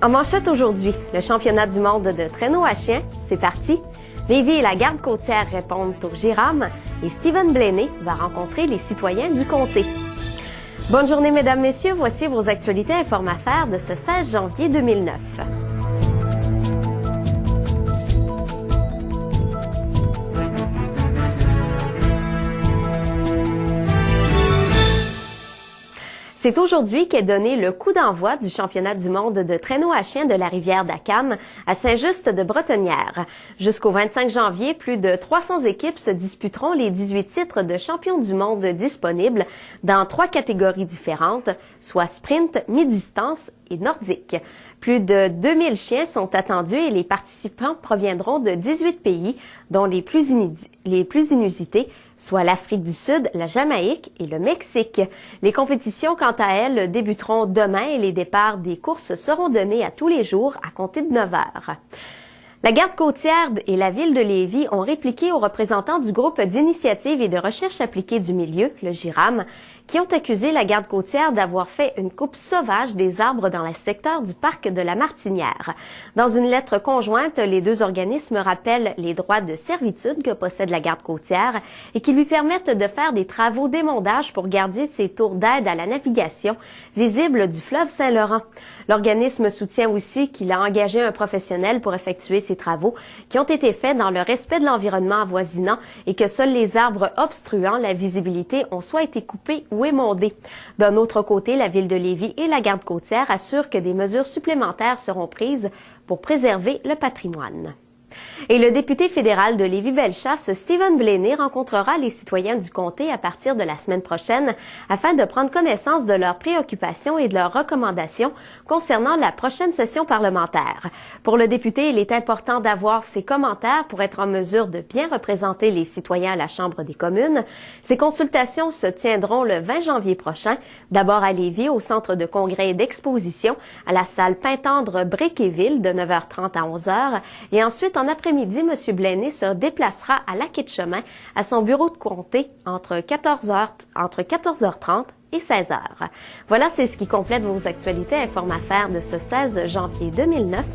En manchette aujourd'hui, le championnat du monde de traîneau à chien, c'est parti. Lévis et la garde côtière répondent au GIRAM et Stephen Blaney va rencontrer les citoyens du comté. Bonne journée, mesdames, messieurs. Voici vos actualités Inform-Affaires de ce 16 janvier 2009. C'est aujourd'hui qu'est donné le coup d'envoi du championnat du monde de traîneau à chien de la rivière d'Acam à Saint-Just-de-Bretonnière. Jusqu'au 25 janvier, plus de 300 équipes se disputeront les 18 titres de champion du monde disponibles dans 3 catégories différentes, soit sprint, mi-distance et nordique. Plus de 2000 chiens sont attendus et les participants proviendront de 18 pays, dont les plus inusités, soit l'Afrique du Sud, la Jamaïque et le Mexique. Les compétitions, quant à elles, débuteront demain et les départs des courses seront donnés à tous les jours à compter de 9 heures. La garde côtière et la ville de Lévis ont répliqué aux représentants du groupe d'initiative et de recherche appliquée du milieu, le GIRAM, qui ont accusé la garde côtière d'avoir fait une coupe sauvage des arbres dans le secteur du parc de la Martinière. Dans une lettre conjointe, les deux organismes rappellent les droits de servitude que possède la garde côtière et qui lui permettent de faire des travaux d'émondage pour garder ses tours d'aide à la navigation visibles du fleuve Saint-Laurent. L'organisme soutient aussi qu'il a engagé un professionnel pour effectuer ces travaux qui ont été faits dans le respect de l'environnement avoisinant et que seuls les arbres obstruant la visibilité ont soit été coupés ou émondés. D'un autre côté, la ville de Lévis et la garde côtière assurent que des mesures supplémentaires seront prises pour préserver le patrimoine. Et le député fédéral de Lévis-Bellechasse, Stephen Blaney, rencontrera les citoyens du comté à partir de la semaine prochaine afin de prendre connaissance de leurs préoccupations et de leurs recommandations concernant la prochaine session parlementaire. Pour le député, il est important d'avoir ses commentaires pour être en mesure de bien représenter les citoyens à la Chambre des communes. Ces consultations se tiendront le 20 janvier prochain, d'abord à Lévis, au centre de congrès et d'exposition, à la salle Pintendre-Bréquéville de 9h30 à 11h, et ensuite en après-midi, M. Blaney se déplacera à la quai de chemin à son bureau de comté entre 14h30 et 16h. Voilà, c'est ce qui complète vos actualités Inform-Affaires de ce 16 janvier 2009.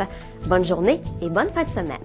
Bonne journée et bonne fin de semaine.